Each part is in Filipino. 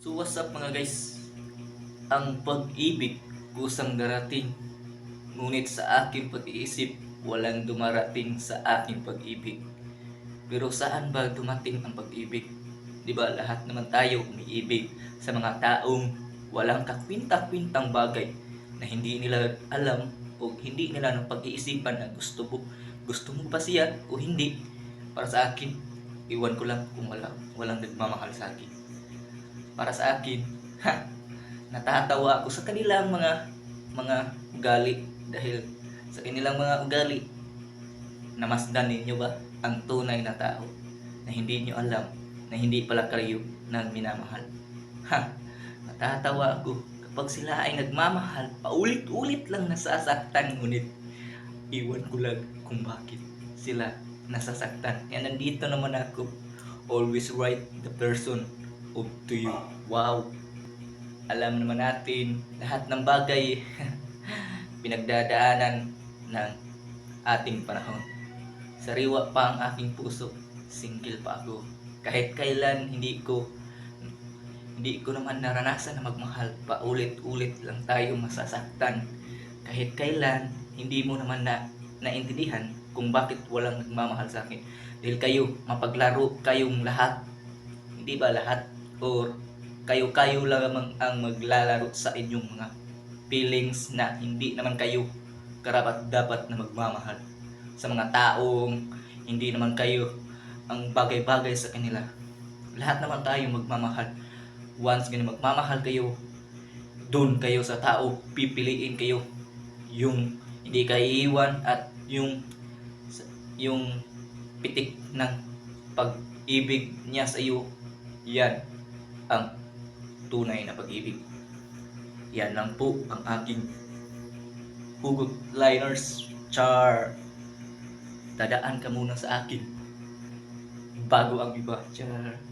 So what's up mga guys? Ang pag-ibig kusang darating, ngunit sa aking pag-iisip walang dumarating sa aking pag-ibig. Pero saan ba dumating ang pag-ibig? Di ba lahat naman tayo umiibig sa mga taong walang kakwinta-kwintang bagay na hindi nila alam o hindi nila ng pag-iisipan na gusto mo ba siya o hindi. Para sa akin, iwan ko lang kung walang nagmamahal sa akin. Para sa akin, natatawa ako sa kanilang mga ugali, dahil sa kanilang mga ugali namasdan ninyo ba ang tunay na tao na hindi nyo alam na hindi pala kayo nang minamahal. Natatawa ako kapag sila ay nagmamahal, paulit-ulit lang nasasaktan, ngunit iwan ko lang kung bakit sila nasasaktan. Yan, nandito naman ako, always right the person up to you. Wow, alam naman natin lahat ng bagay pinagdadaanan ng ating panahon. Sariwa pa ang aking puso, single pa ako. Kahit kailan hindi ko naman naranasan na magmahal. Paulit-ulit lang tayo masasaktan. Kahit kailan hindi mo naman naintindihan kung bakit walang nagmamahal sa akin. Dahil kayo, mapaglaro kayong lahat. Hindi ba lahat? Or kayo lamang ang maglalaro sa inyong mga feelings na hindi naman kayo karapat dapat na magmamahal sa mga taong hindi naman kayo ang bagay-bagay sa kanila. Lahat naman tayo magmamahal. Once ganun magmamahal kayo, doon kayo sa tao, pipiliin kayo yung hindi kayo iiwan, at yung pitik ng pag-ibig niya sa iyo, yan ang tunay na pag-ibig. Yan lang po ang aking hugot liners. Char, dadaan ka muna sa akin bago ang iba. Char,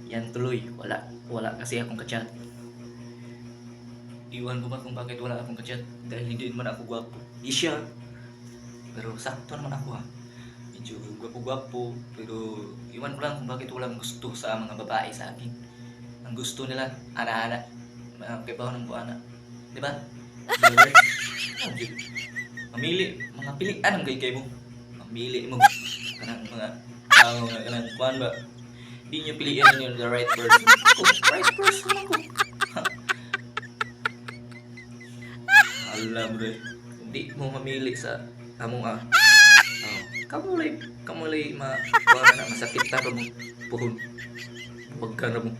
yan tuloy, wala kasi akong kachat. Iwan ko ba kung bakit wala akong kachat? Dahil hindi naman ako gwapo. Di siya, pero sakto naman ako ha. Medyo gwapo-gwapo, pero iwan ko lang kung bakit walang gusto sa mga babae sa akin. Ang gusto nila, ana-ana, kibaw ng buwana. Di ba? Mamili, mga pilian ang gay mo. Mamili mo. Kanang mga tao na kanang kuhan ba? Hindi nyo piliin nyo the right person. Oh, right person ako. Alam bro, hindi mo mamili sa among kamulay kuha na masakit na mo puhon. Huwag ka na mo.